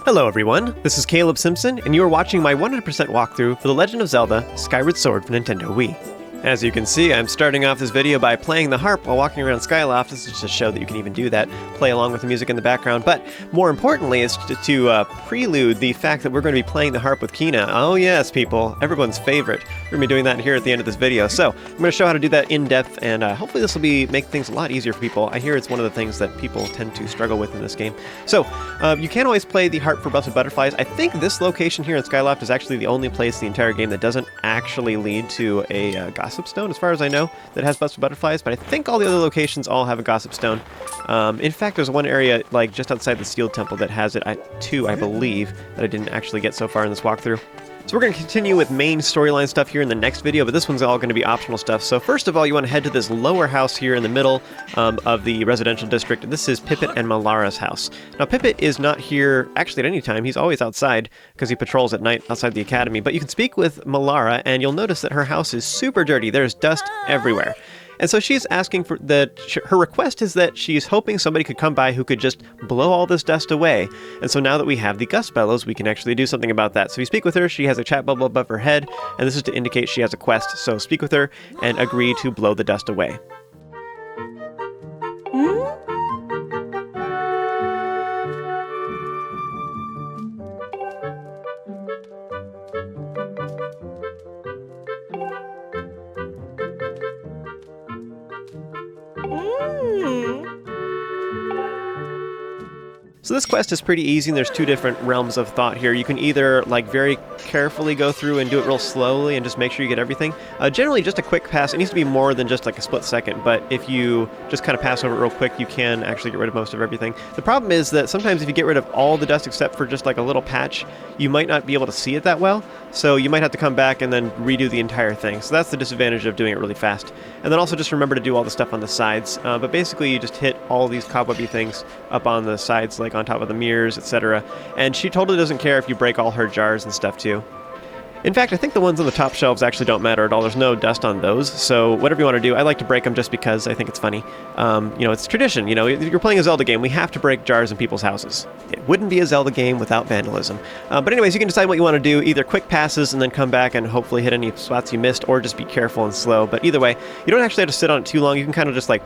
Hello everyone, this is Caleb Simpson, and you are watching my 100% walkthrough for The Legend of Zelda Skyward Sword for Nintendo Wii. As you can see, I'm starting off this video by playing the harp while walking around Skyloft. This is just to show that you can even do that, play along with the music in the background, but more importantly is to prelude the fact that we're going to be playing the harp with Kina. Oh yes, people, everyone's favorite. We're going to be doing that here at the end of this video. So, I'm going to show how to do that in depth, and hopefully this will make things a lot easier for people. I hear it's one of the things that people tend to struggle with in this game. So, you can always play the harp for Busted Butterflies. I think this location here in Skyloft is actually the only place in the entire game that doesn't actually lead to a Gossip Stone, as far as I know, that has Busted Butterflies, but I think all the other locations all have a Gossip Stone. In fact, there's one area, like, just outside the Steel Temple that has it, too, I believe, that I didn't actually get so far in this walkthrough. So we're going to continue with main storyline stuff here in the next video, but this one's all going to be optional stuff. So first of all, you want to head to this lower house here in the middle of the residential district. This is Pippet and Mallara's house. Now, Pippet is not here actually at any time. He's always outside because he patrols at night outside the academy. But you can speak with Mallara, and you'll notice that her house is super dirty. There's dust everywhere. And so she's asking for her request is that she's hoping somebody could come by who could just blow all this dust away. And so now that we have the gust bellows, we can actually do something about that. So you speak with her, she has a chat bubble above her head, and this is to indicate she has a quest. So speak with her and agree to blow the dust away. So this quest is pretty easy, and there's two different realms of thought here. You can either, like, very carefully go through and do it real slowly and just make sure you get everything. Generally, just a quick pass. It needs to be more than just like a split second, but if you just kind of pass over it real quick, you can actually get rid of most of everything. The problem is that sometimes if you get rid of all the dust except for just like a little patch, you might not be able to see it that well, so you might have to come back and then redo the entire thing. So that's the disadvantage of doing it really fast. And then also just remember to do all the stuff on the sides, but basically you just hit all these cobwebby things up on the sides, like on top of the mirrors, etc. And she totally doesn't care if you break all her jars and stuff too. In fact, I think the ones on the top shelves actually don't matter at all. There's no dust on those, so whatever you want to do. I like to break them just because I think it's funny. You know, it's tradition. You know, if you're playing a Zelda game, we have to break jars in people's houses. It wouldn't be a Zelda game without vandalism. But anyways, you can decide what you want to do. Either quick passes and then come back and hopefully hit any spots you missed, or just be careful and slow. But either way, you don't actually have to sit on it too long. You can kind of just like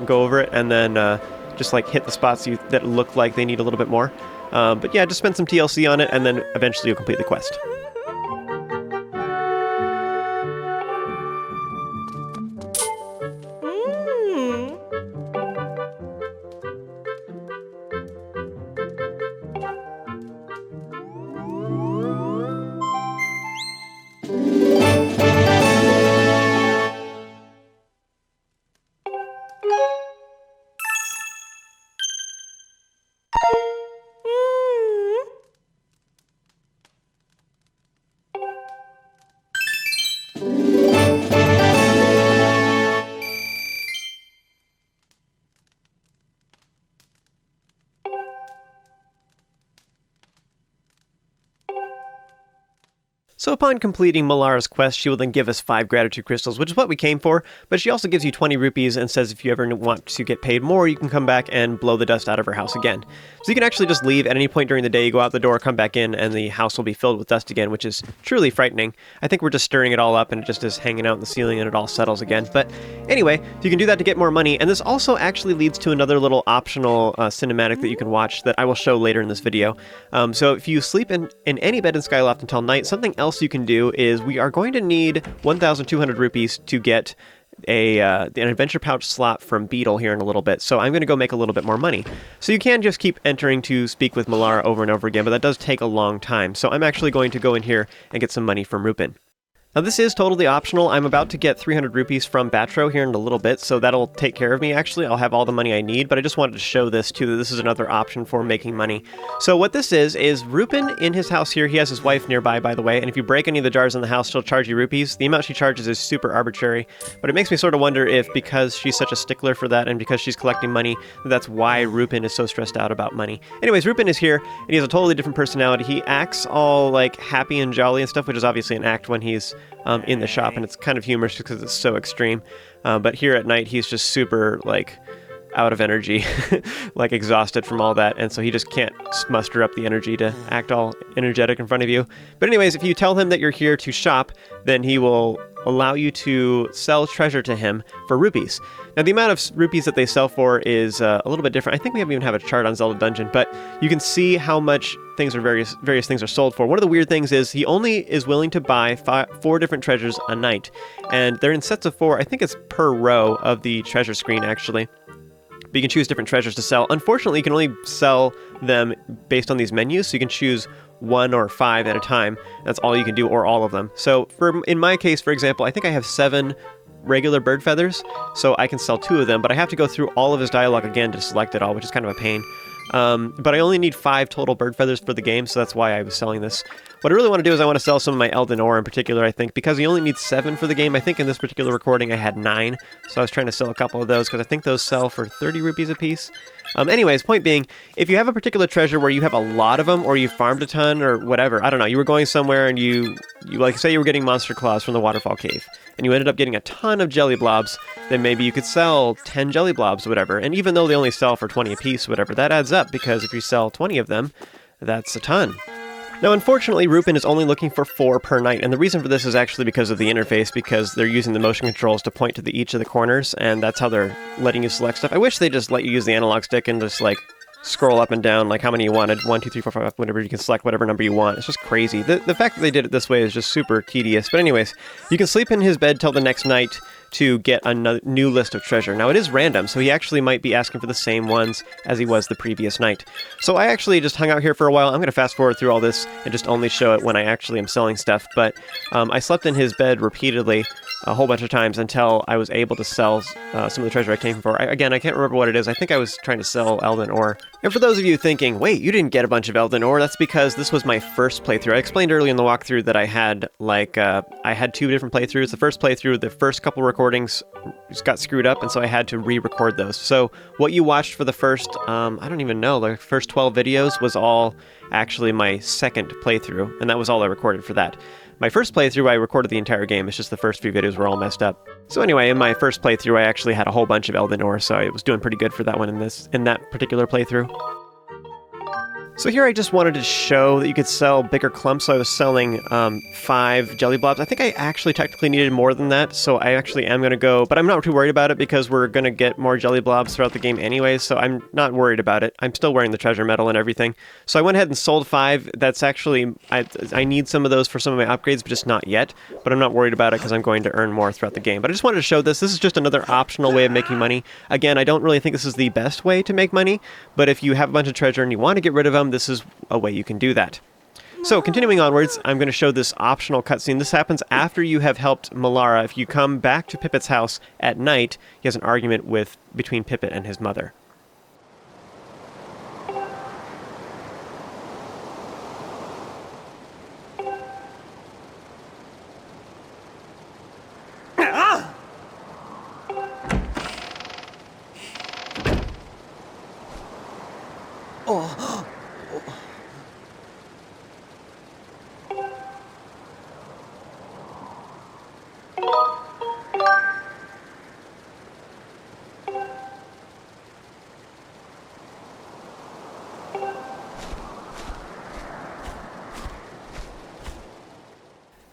go over it and then just like hit the spots that look like they need a little bit more. But yeah, just spend some TLC on it, and then eventually you'll complete the quest. So upon completing Mallara's quest, she will then give us 5 gratitude crystals, which is what we came for, but she also gives you 20 rupees and says if you ever want to get paid more, you can come back and blow the dust out of her house again. So you can actually just leave at any point during the day, you go out the door, come back in, and the house will be filled with dust again, which is truly frightening. I think we're just stirring it all up and it just is hanging out in the ceiling and it all settles again. But anyway, you can do that to get more money, and this also actually leads to another little optional cinematic that you can watch that I will show later in this video. So if you sleep in any bed in Skyloft until night, something else you can do is we are going to need 1,200 rupees to get an adventure pouch slot from Beedle here in a little bit, so I'm going to go make a little bit more money. So you can just keep entering to speak with Mallara over and over again, but that does take a long time, so I'm actually going to go in here and get some money from Rupin. Now this is totally optional. I'm about to get 300 rupees from Batreaux here in a little bit, so that'll take care of me actually. I'll have all the money I need, but I just wanted to show this too, that this is another option for making money. So what this is Rupin in his house here. He has his wife nearby, by the way, and if you break any of the jars in the house, she'll charge you rupees. The amount she charges is super arbitrary, but it makes me sort of wonder if because she's such a stickler for that and because she's collecting money, that's why Rupin is so stressed out about money. Anyways, Rupin is here, and he has a totally different personality. He acts all like happy and jolly and stuff, which is obviously an act when he's in the shop, and it's kind of humorous because it's so extreme. But here at night, he's just super, like, out of energy, like exhausted from all that, and so he just can't muster up the energy to act all energetic in front of you. But anyways, if you tell him that you're here to shop, then he will allow you to sell treasure to him for rupees. Now, the amount of rupees that they sell for is a little bit different. I think we even have a chart on Zelda Dungeon, but you can see how much things are various things are sold for. One of the weird things is he only is willing to buy 4 different treasures a night, and they're in sets of 4. I think it's per row of the treasure screen, actually. But you can choose different treasures to sell. Unfortunately, you can only sell them based on these menus, so you can choose 1 or 5 at a time. That's all you can do, or all of them. So in my case, for example, I think I have 7 regular bird feathers, so I can sell 2 of them, but I have to go through all of his dialogue again to select it all, which is kind of a pain. But I only need 5 total bird feathers for the game, so that's why I was selling this. What I really want to do is I want to sell some of my Elden Ore in particular, I think, because you only need 7 for the game. I think in this particular recording I had 9, so I was trying to sell a couple of those because I think those sell for 30 rupees a piece. Anyways, point being, if you have a particular treasure where you have a lot of them, or you farmed a ton, or whatever, I don't know, you were going somewhere and you like, say you were getting monster claws from the waterfall cave, and you ended up getting a ton of jelly blobs, then maybe you could sell 10 jelly blobs, whatever, and even though they only sell for 20 a piece, whatever, that adds up, because if you sell 20 of them, that's a ton. Now, unfortunately, Rupin is only looking for 4 per night, and the reason for this is actually because of the interface, because they're using the motion controls to point to each of the corners, and that's how they're letting you select stuff. I wish they just let you use the analog stick and just, like, scroll up and down, like how many you wanted, 1, 2, 3, 4, 5, whatever, you can select whatever number you want. It's just crazy. The fact that they did it this way is just super tedious. But anyways, you can sleep in his bed till the next night to get a new list of treasure. Now, it is random, so he actually might be asking for the same ones as he was the previous night. So I actually just hung out here for a while. I'm going to fast forward through all this and just only show it when I actually am selling stuff. But I slept in his bed repeatedly a whole bunch of times until I was able to sell some of the treasure I came for. Again, I can't remember what it is. I think I was trying to sell Elden Ore. And for those of you thinking, wait, you didn't get a bunch of Elden Ore, that's because this was my first playthrough. I explained earlier in the walkthrough that I had, I had 2 different playthroughs. The first playthrough, the first couple recordings just got screwed up, and so I had to re-record those. So what you watched for the first, I don't even know, the first 12 videos was all actually my second playthrough, and that was all I recorded for that. My first playthrough, I recorded the entire game. It's just the first few videos were all messed up. So anyway, in my first playthrough, I actually had a whole bunch of Elden Ore, so I was doing pretty good for that one in that particular playthrough. So here I just wanted to show that you could sell bigger clumps, so I was selling 5 jelly blobs. I think I actually technically needed more than that, so I actually am going to go, but I'm not too worried about it because we're going to get more jelly blobs throughout the game anyways, so I'm not worried about it. I'm still wearing the treasure medal and everything. So I went ahead and sold 5. That's actually, I need some of those for some of my upgrades, but just not yet. But I'm not worried about it because I'm going to earn more throughout the game. But I just wanted to show this. This is just another optional way of making money. Again, I don't really think this is the best way to make money, but if you have a bunch of treasure and you want to get rid of them, this is a way you can do that. So continuing onwards, I'm going to show this optional cutscene. This happens after you have helped Mallara. If you come back to Pippet's house at night, he has an argument between Pippet and his mother.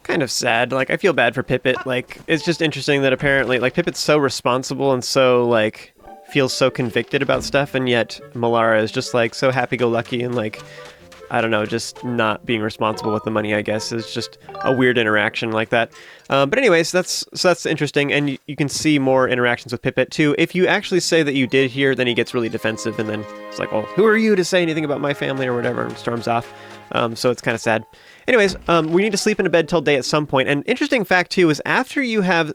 Kind of sad. Like, I feel bad for Pippet. Like, it's just interesting that apparently, like, Pippet's so responsible and so, like, feels so convicted about stuff, and yet Mallara is just, like, so happy-go-lucky and, like, I don't know, just not being responsible with the money, I guess. It's just a weird interaction like that. But anyways, that's interesting, and you can see more interactions with Pippet, too. If you actually say that you did here, then he gets really defensive, and then it's like, well, who are you to say anything about my family or whatever, and storms off. So it's kind of sad. Anyways, we need to sleep in a bed till day at some point. And interesting fact, too, is after you have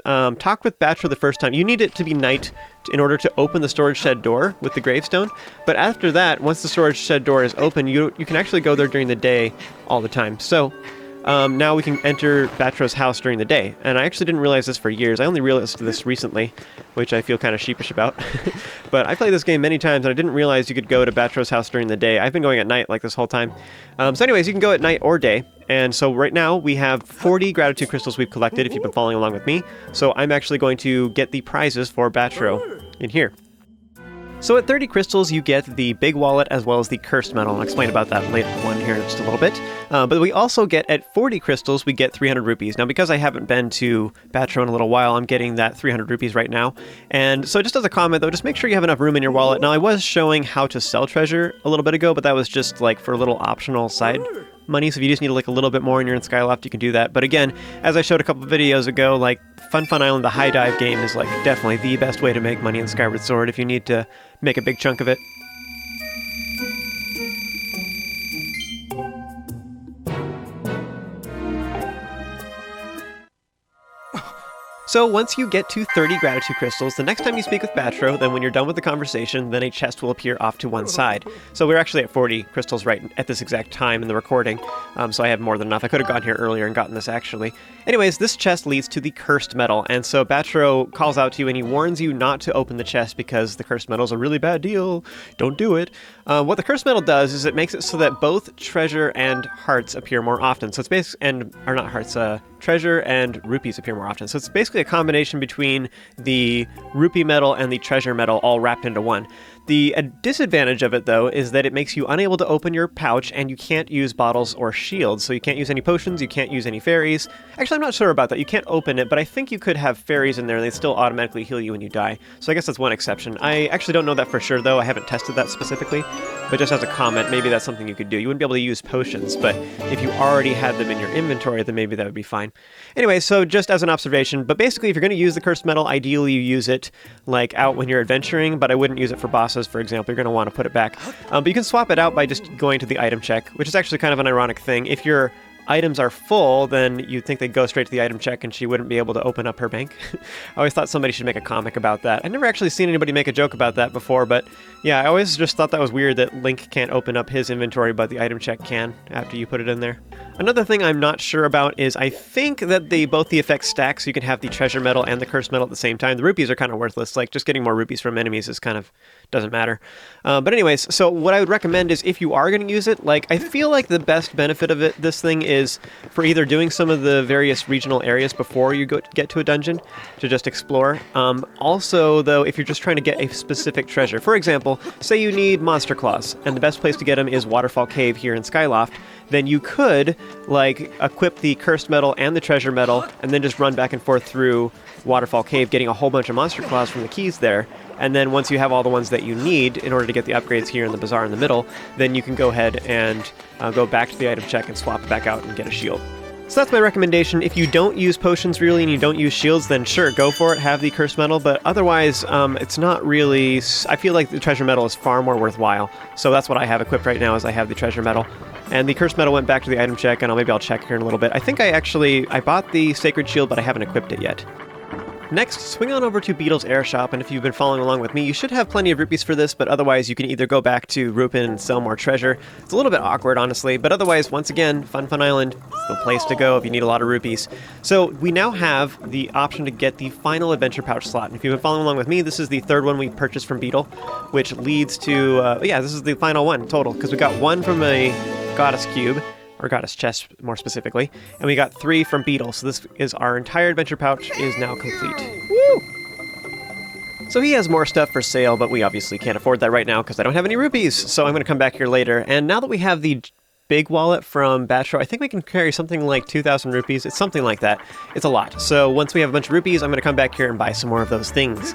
talked with Batreaux the first time, you need it to be night in order to open the storage shed door with the gravestone. But after that, once the storage shed door is open, you can actually go there during the day all the time. So now we can enter Batreaux's house during the day. And I actually didn't realize this for years. I only realized this recently, which I feel kind of sheepish about. But I played this game many times, and I didn't realize you could go to Batreaux's house during the day. I've been going at night like this whole time. So anyways, you can go at night or day. And so right now we have 40 gratitude crystals we've collected if you've been following along with me. So I'm actually going to get the prizes for Batreaux in here. So at 30 crystals, you get the big wallet as well as the cursed medal. I'll explain about that later one here in just a little bit. But we also get, at 40 crystals, we get 300 rupees. Now, because I haven't been to Batreaux in a little while, I'm getting that 300 rupees right now. And so just as a comment, though, just make sure you have enough room in your wallet. Now, I was showing how to sell treasure a little bit ago, but that was just like for a little optional side money. So if you just need like a little bit more and you're in Skyloft, you can do that. But again, as I showed a couple of videos ago, like Fun Island, the high dive game is like definitely the best way to make money in Skyward Sword if you need to make a big chunk of it. So once you get to 30 gratitude crystals, the next time you speak with Batreaux, then when you're done with the conversation, then a chest will appear off to one side. So we're actually at 40 crystals right at this exact time in the recording, so I have more than enough. I could have gone here earlier and gotten this actually. Anyways, this chest leads to the cursed medal, and so Batreaux calls out to you and he warns you not to open the chest because the cursed medal is a really bad deal. Don't do it. What the cursed medal does is it makes it so that both treasure and hearts appear more often. So it's basically, or not hearts, treasure and rupees appear more often. So it's basically a combination between the rupee medal and the treasure medal all wrapped into one. The disadvantage of it, though, is that it makes you unable to open your pouch and you can't use bottles or shields. So you can't use any potions, you can't use any fairies. Actually, I'm not sure about that. You can't open it, but I think you could have fairies in there and they still automatically heal you when you die. So I guess that's one exception. I actually don't know that for sure, though. I haven't tested that specifically. But just as a comment, maybe that's something you could do. You wouldn't be able to use potions, but if you already had them in your inventory, then maybe that would be fine. Anyway, so just as an observation, but basically if you're going to use the cursed medal, ideally you use it like out when you're adventuring, but I wouldn't use it for bosses, for example. You're going to want to put it back. But you can swap it out by just going to the item check, which is actually kind of an ironic thing. If your items are full, then you'd think they'd go straight to the item check and she wouldn't be able to open up her bank. I always thought somebody should make a comic about that. I've never actually seen anybody make a joke about that before, but yeah, I always just thought that was weird that Link can't open up his inventory, but the item check can after you put it in there. Another thing I'm not sure about is I think that both the effects stack, so you can have the treasure medal and the cursed medal at the same time. The rupees are kind of worthless. Like, just getting more rupees from enemies is kind of doesn't matter. But anyways, so what I would recommend is if you are going to use it, like, I feel like the best benefit of this thing is for either doing some of the various regional areas before you get to a dungeon to just explore. Also, though, if you're just trying to get a specific treasure, for example, say you need monster claws, and the best place to get them is Waterfall Cave here in Skyloft, then you could, like, equip the cursed medal and the treasure medal, and then just run back and forth through Waterfall Cave, getting a whole bunch of monster claws from the keys there. And then once you have all the ones that you need in order to get the upgrades here in the bazaar in the middle, then you can go ahead and go back to the item check and swap it back out and get a shield. So that's my recommendation. If you don't use potions really and you don't use shields, then sure, go for it, have the cursed medal, but otherwise it's not really... I feel like the treasure medal is far more worthwhile. So that's what I have equipped right now, is I have the treasure medal. And the cursed medal went back to the item check, and maybe I'll check here in a little bit. I think I bought the sacred shield, but I haven't equipped it yet. Next, swing on over to Beedle's air shop, and if you've been following along with me, you should have plenty of rupees for this, but otherwise you can either go back to Rupin and sell more treasure. It's a little bit awkward, honestly, but otherwise, once again, Fun Island is the place to go if you need a lot of rupees. So we now have the option to get the final adventure pouch slot, and if you've been following along with me, this is the third one we purchased from Beedle, which leads to, yeah, this is the final one total, because we got one from a goddess cube, or goddess chest more specifically, and we got 3 from Beedle, so this is our entire adventure pouch is now complete. Woo! So he has more stuff for sale, but we obviously can't afford that right now because I don't have any rupees, so I'm going to come back here later. And now that we have the big wallet from Batreaux, I think we can carry something like 2,000 rupees. It's something like that. It's a lot. So once we have a bunch of rupees, I'm going to come back here and buy some more of those things.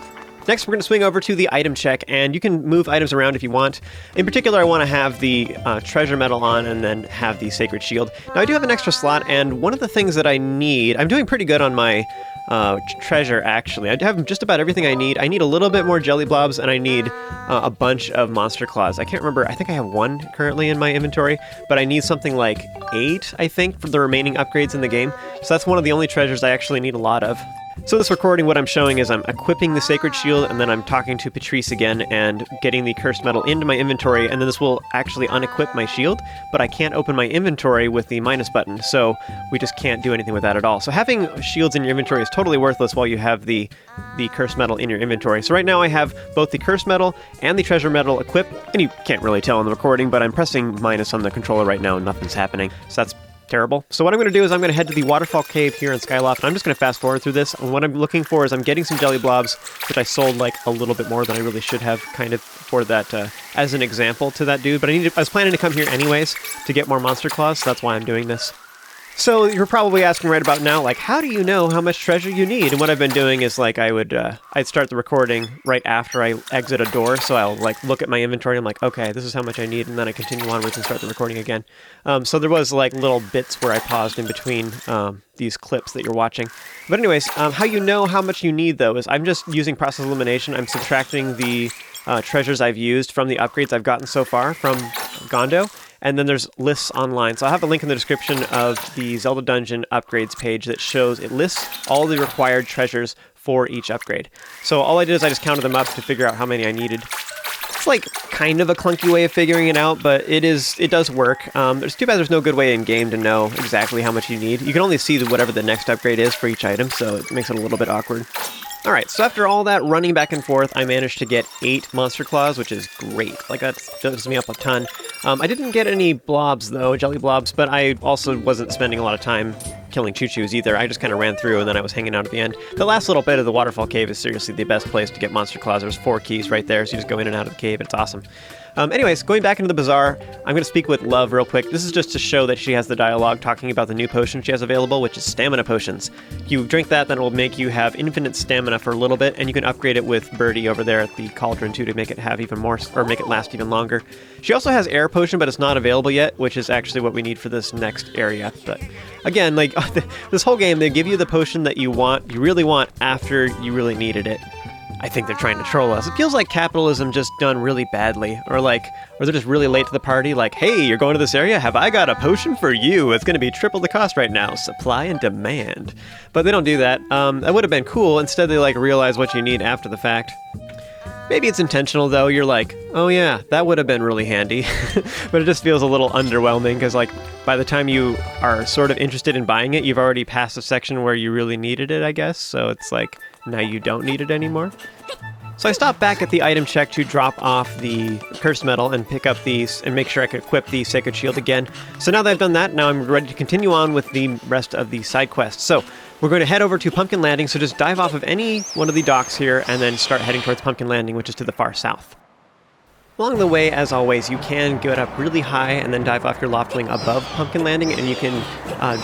Next, we're going to swing over to the item check, and you can move items around if you want. In particular, I want to have the treasure medal on and then have the sacred shield. Now, I do have an extra slot, and one of the things that I need... I'm doing pretty good on my treasure, actually. I have just about everything I need. I need a little bit more jelly blobs, and I need a bunch of monster claws. I can't remember. I think I have 1 currently in my inventory, but I need something like 8, I think, for the remaining upgrades in the game. So that's one of the only treasures I actually need a lot of. So this recording, what I'm showing is I'm equipping the Sacred Shield, and then I'm talking to Patrice again and getting the Cursed Medal into my inventory, and then this will actually unequip my shield, but I can't open my inventory with the minus button, so we just can't do anything with that at all. So having shields in your inventory is totally worthless while you have the Cursed Medal in your inventory. So right now I have both the Cursed Medal and the Treasure Medal equipped, and you can't really tell in the recording, but I'm pressing minus on the controller right now and nothing's happening. So that's terrible. So what I'm going to do is I'm going to head to the waterfall cave here in Skyloft, and I'm just going to fast forward through this. And what I'm looking for is I'm getting some jelly blobs, which I sold like a little bit more than I really should have, kind of for that as an example to that dude. But I was planning to come here anyways to get more monster claws, so that's why I'm doing this. So you're probably asking right about now, like, how do you know how much treasure you need? And what I've been doing is, like, I'd start the recording right after I exit a door, so I'll, like, look at my inventory, and I'm like, okay, this is how much I need, and then I continue onwards and start the recording again. So there was, like, little bits where I paused in between these clips that you're watching. But anyways, how you know how much you need, though, is I'm just using process elimination. I'm subtracting the treasures I've used from the upgrades I've gotten so far from Gondo. And then there's lists online. So I'll have a link in the description of the Zelda Dungeon upgrades page that shows, it lists all the required treasures for each upgrade. So all I did is I just counted them up to figure out how many I needed. It's like kind of a clunky way of figuring it out, but it does work. It's too bad there's no good way in game to know exactly how much you need. You can only see whatever the next upgrade is for each item, so it makes it a little bit awkward. Alright, so after all that running back and forth, I managed to get 8 monster claws, which is great. Like, that fills me up a ton. I didn't get any blobs, though, jelly blobs, but I also wasn't spending a lot of time killing choo-choos either. I just kind of ran through, and then I was hanging out at the end. The last little bit of the waterfall cave is seriously the best place to get monster claws. There's 4 keys right there, so you just go in and out of the cave. It's awesome. Anyways, going back into the bazaar, I'm going to speak with Love real quick. This is just to show that she has the dialogue talking about the new potion she has available, which is stamina potions. If you drink that, then it will make you have infinite stamina for a little bit, and you can upgrade it with Birdie over there at the cauldron too to make it have even more, or make it last even longer. She also has air potion, but it's not available yet, which is actually what we need for this next area. But again, like this whole game, they give you the potion that you really want after you really needed it. I think they're trying to troll us. It feels like capitalism just done really badly, or they're just really late to the party, like, hey, you're going to this area? Have I got a potion for you? It's going to be triple the cost right now. Supply and demand. But they don't do that. That would have been cool. Instead, they, like, realize what you need after the fact. Maybe it's intentional, though. You're like, oh yeah, that would have been really handy. But it just feels a little underwhelming, because, like, by the time you are sort of interested in buying it, you've already passed a section where you really needed it, I guess. So it's like, now you don't need it anymore. So I stopped back at the item check to drop off the cursed medal and pick up these and make sure I could equip the sacred shield again. So now that I've done that, now I'm ready to continue on with the rest of the side quests. So we're going to head over to Pumpkin Landing, so just dive off of any one of the docks here and then start heading towards Pumpkin Landing, which is to the far south. Along the way, as always, you can get up really high and then dive off your loftwing above Pumpkin Landing, and you can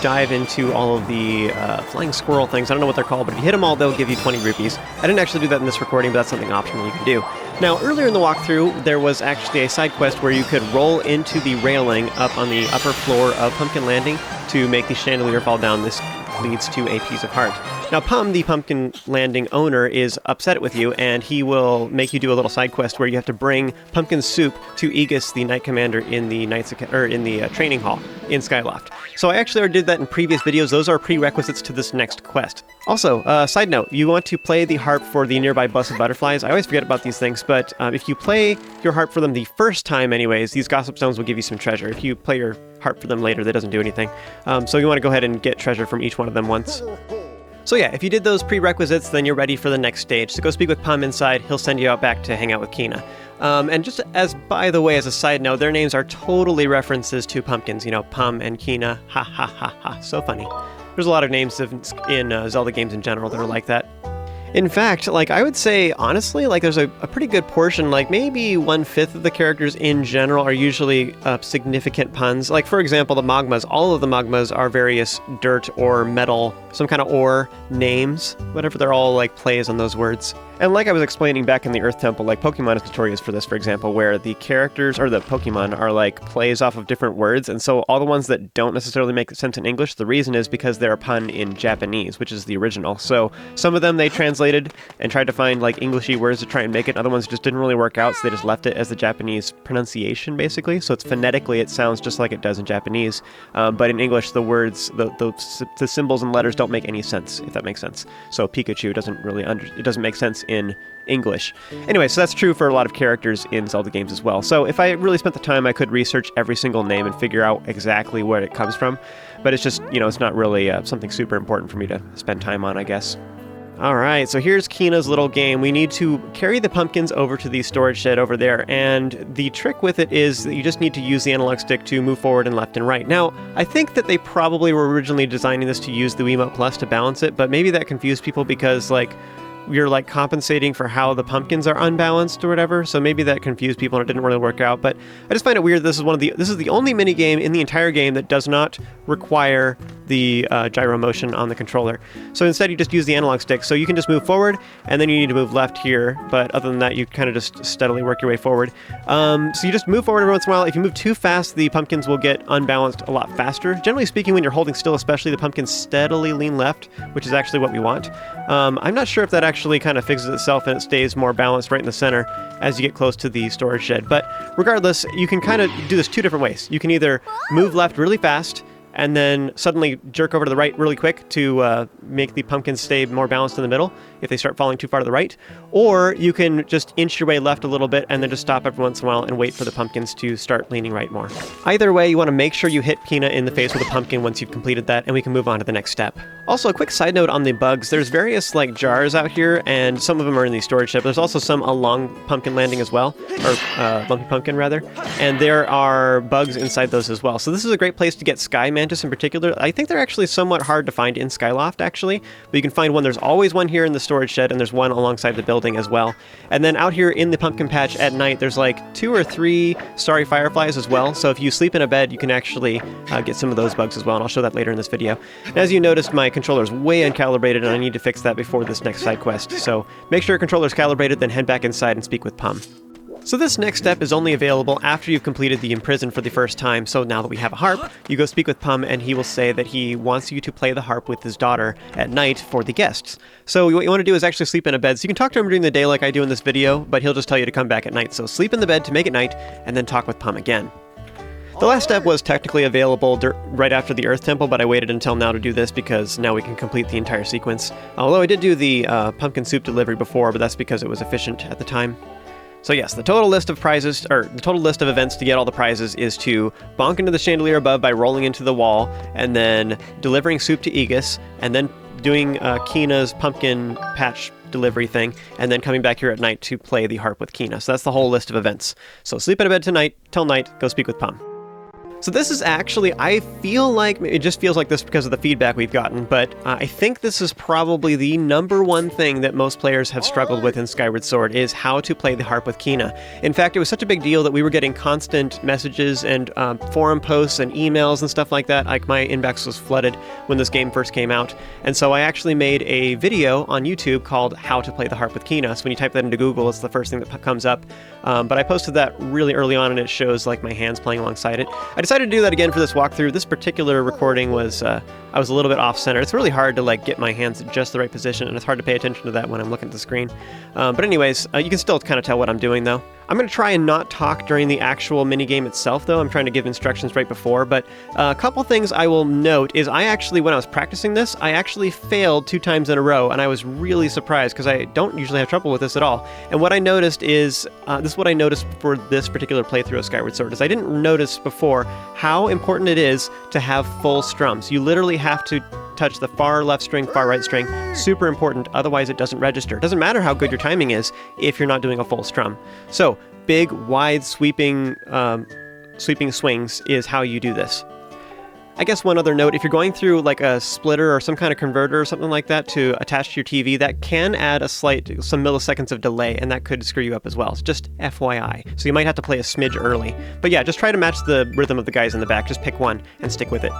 dive into all of the flying squirrel things. I don't know what they're called, but if you hit them all, they'll give you 20 rupees. I didn't actually do that in this recording, but that's something optional you can do. Now, earlier in the walkthrough, there was actually a side quest where you could roll into the railing up on the upper floor of Pumpkin Landing to make the chandelier fall down. This leads to a piece of heart. Now, Pum, the Pumpkin Landing owner, is upset with you, and he will make you do a little side quest where you have to bring pumpkin soup to Aegis, the Knight Commander, in the training hall in Skyloft. So I actually already did that in previous videos. Those are prerequisites to this next quest. Also, side note, you want to play the harp for the nearby bus of butterflies. I always forget about these things, but if you play your harp for them the first time anyways, these gossip stones will give you some treasure. If you play your harp for them later, that doesn't do anything. So you want to go ahead and get treasure from each one of them once. So yeah, if you did those prerequisites, then you're ready for the next stage. So go speak with Pum inside. He'll send you out back to hang out with Kina. And just as, by the way, as a side note, their names are totally references to pumpkins. You know, Pum and Kina. Ha ha ha ha. So funny. There's a lot of names in Zelda games in general that are like that. In fact, like, I would say, honestly, like, there's a pretty good portion, like, maybe 1/5 of the characters in general are usually significant puns. Like, for example, the Magmas, all of the Magmas are various dirt or metal, some kind of ore names, whatever, they're all, like, plays on those words. And like I was explaining back in the Earth Temple, like, Pokemon is notorious for this, for example, where the characters, or the Pokemon, are, like, plays off of different words, and so all the ones that don't necessarily make sense in English, the reason is because they're a pun in Japanese, which is the original. So some of them they translated and tried to find, like, Englishy words to try and make it. Other ones just didn't really work out, so they just left it as the Japanese pronunciation, basically. So it's phonetically, it sounds just like it does in Japanese, but in English, the words, the symbols and letters don't make any sense, if that makes sense. So Pikachu doesn't really it doesn't make sense in English. Anyway, so that's true for a lot of characters in Zelda games as well. So if I really spent the time, I could research every single name and figure out exactly where it comes from. But it's just, you know, it's not really something super important for me to spend time on, I guess. All right, so here's Kina's little game. We need to carry the pumpkins over to the storage shed over there, and the trick with it is that you just need to use the analog stick to move forward and left and right. Now, I think that they probably were originally designing this to use the Wiimote Plus to balance it, but maybe that confused people because, like, you're like compensating for how the pumpkins are unbalanced or whatever, so maybe that confused people and it didn't really work out. But I just find it weird. This is the only mini game in the entire game that does not require the gyro motion on the controller. So instead you just use the analog stick. So you can just move forward and then you need to move left here, but other than that you kind of just steadily work your way forward. So you just move forward every once in a while. If you move too fast, the pumpkins will get unbalanced a lot faster. Generally speaking, when you're holding still especially, the pumpkins steadily lean left, which is actually what we want. I'm not sure if that actually kind of fixes itself and it stays more balanced right in the center as you get close to the storage shed. But regardless, you can kind of do this two different ways. You can either move left really fast and then suddenly jerk over to the right really quick to make the pumpkins stay more balanced in the middle if they start falling too far to the right. Or you can just inch your way left a little bit and then just stop every once in a while and wait for the pumpkins to start leaning right more. Either way, you want to make sure you hit Kina in the face with a pumpkin once you've completed that, and we can move on to the next step. Also, a quick side note on the bugs. There's various like jars out here, and some of them are in the storage shed. There's also some along Pumpkin Landing as well, or Lumpy Pumpkin rather, and there are bugs inside those as well. So this is a great place to get Sky Mantis in particular. I think they're actually somewhat hard to find in Skyloft actually, but you can find one. There's always one here in the storage shed, and there's one alongside the building as well. And then out here in the pumpkin patch at night, there's like 2 or 3 starry fireflies as well. So if you sleep in a bed, you can actually get some of those bugs as well, and I'll show that later in this video. And as you noticed, my controller's way uncalibrated, and I need to fix that before this next side quest. So make sure your controller's calibrated, then head back inside and speak with Pum. So this next step is only available after you've completed the Imprison for the first time. So now that we have a harp, you go speak with Pum and he will say that he wants you to play the harp with his daughter at night for the guests. So what you want to do is actually sleep in a bed. So you can talk to him during the day like I do in this video, but he'll just tell you to come back at night. So sleep in the bed to make it night and then talk with Pum again. The last step was technically available right after the Earth Temple, but I waited until now to do this because now we can complete the entire sequence. Although I did do the pumpkin soup delivery before, but that's because it was efficient at the time. So yes, the total list of prizes, or the total list of events to get all the prizes is to bonk into the chandelier above by rolling into the wall, and then delivering soup to Aegis, and then doing Kina's pumpkin patch delivery thing, and then coming back here at night to play the harp with Kina. So that's the whole list of events. So sleep in a bed tonight, till night, go speak with Pum. So this is actually, I feel like, it just feels like this because of the feedback we've gotten, but I think this is probably the #1 thing that most players have struggled with in Skyward Sword is how to play the harp with Kina. In fact, it was such a big deal that we were getting constant messages and forum posts and emails and stuff like that. Like my inbox was flooded when this game first came out. And so I actually made a video on YouTube called How to Play the Harp with Kina. So when you type that into Google, it's the first thing that comes up. But I posted that really early on and it shows like my hands playing alongside it. I decided to do that again for this walkthrough. This particular recording was, I was a little bit off center. It's really hard to like get my hands at just the right position, and it's hard to pay attention to that when I'm looking at the screen. But anyways, you can still kind of tell what I'm doing though. I'm going to try and not talk during the actual minigame itself, though. I'm trying to give instructions right before, but a couple things I will note is I actually, when I was practicing this, I actually failed 2 times in a row, and I was really surprised because I don't usually have trouble with this at all. And what I noticed is, this is what I noticed for this particular playthrough of Skyward Sword, is I didn't notice before how important it is to have full strums. You literally have to touch the far left string, far right string. Super important, otherwise it doesn't register. It doesn't matter how good your timing is if you're not doing a full strum. So, big, wide, sweeping swings is how you do this. I guess one other note, if you're going through like a splitter or some kind of converter or something like that to attach to your TV, that can add some milliseconds of delay, and that could screw you up as well. It's just FYI. So you might have to play a smidge early. But yeah, just try to match the rhythm of the guys in the back. Just pick one and stick with it.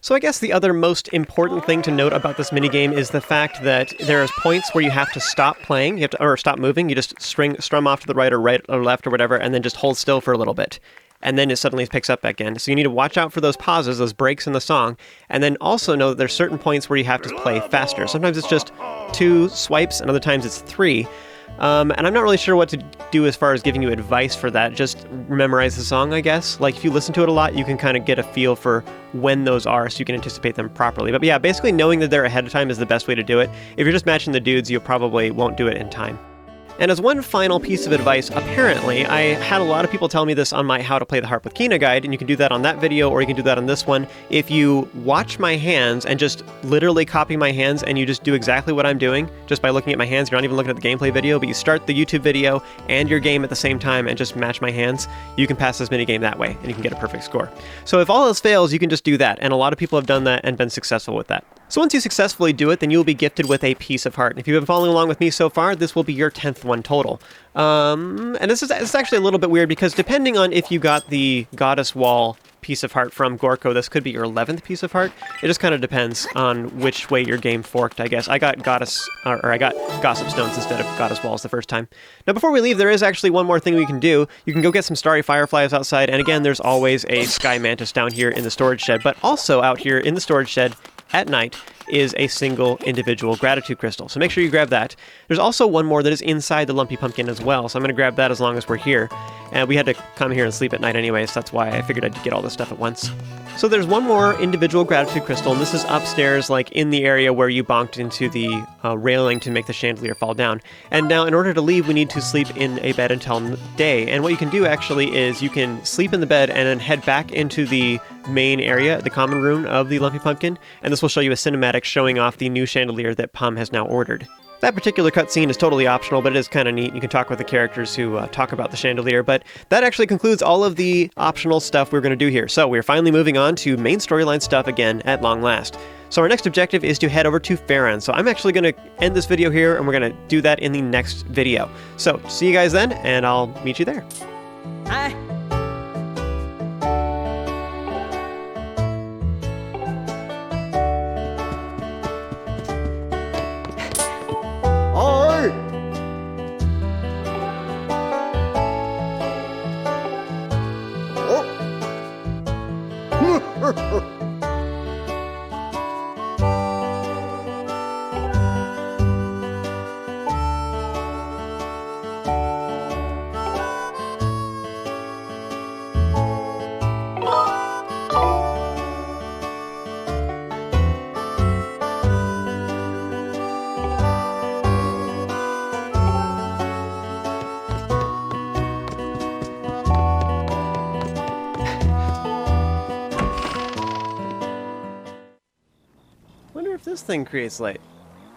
So I guess the other most important thing to note about this minigame is the fact that there's points where you have to stop playing, or stop moving. You just strum off to the right or left or whatever, and then just hold still for a little bit. And then it suddenly picks up again. So you need to watch out for those pauses, those breaks in the song, and then also know that there's certain points where you have to play faster. Sometimes it's just 2 swipes, and other times it's 3. And I'm not really sure what to do as far as giving you advice for that. Just memorize the song, I guess. Like, if you listen to it a lot, you can kind of get a feel for when those are so you can anticipate them properly. But yeah, basically knowing that they're ahead of time is the best way to do it. If you're just matching the dudes, you probably won't do it in time. And as one final piece of advice, apparently, I had a lot of people tell me this on my How to Play the Harp with Kina guide, and you can do that on that video, or you can do that on this one. If you watch my hands and just literally copy my hands, and you just do exactly what I'm doing, just by looking at my hands, you're not even looking at the gameplay video, but you start the YouTube video and your game at the same time and just match my hands, you can pass this minigame that way, and you can get a perfect score. So if all else fails, you can just do that, and a lot of people have done that and been successful with that. So once you successfully do it, then you'll be gifted with a piece of heart. And if you've been following along with me so far, this will be your 10th one total. And it's actually a little bit weird because depending on if you got the Goddess Wall piece of heart from Gorko, this could be your 11th piece of heart. It just kind of depends on which way your game forked, I guess. I got I got Gossip Stones instead of Goddess Walls the first time. Now, before we leave, there is actually one more thing we can do. You can go get some Starry Fireflies outside, and again, there's always a Sky Mantis down here in the storage shed, but also out here in the storage shed at night is a single individual gratitude crystal. So make sure you grab that. There's also one more that is inside the Lumpy Pumpkin as well, so I'm going to grab that as long as we're here. And we had to come here and sleep at night anyway, so that's why I figured I'd get all this stuff at once. So there's one more individual gratitude crystal, and this is upstairs, like in the area where you bonked into the railing to make the chandelier fall down. And now, in order to leave, we need to sleep in a bed until day. And what you can do, actually, is you can sleep in the bed and then head back into the main area, the common room of the Lumpy Pumpkin, and this will show you a cinematic showing off the new chandelier that Pum has now ordered. That particular cutscene is totally optional, but it is kind of neat. You can talk with the characters who talk about the chandelier, but that actually concludes all of the optional stuff we're going to do here. So we're finally moving on to main storyline stuff again at long last. So our next objective is to head over to Farron. So I'm actually going to end this video here, and we're going to do that in the next video. So see you guys then, and I'll meet you there. Hi. Wonder if this thing creates light.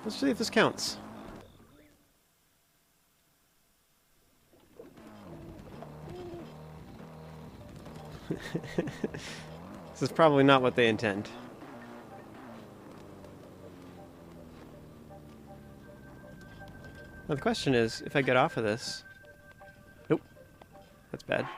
Let's see if this counts. This is probably not what they intend. Now the question is, if I get off of this... Nope. That's bad.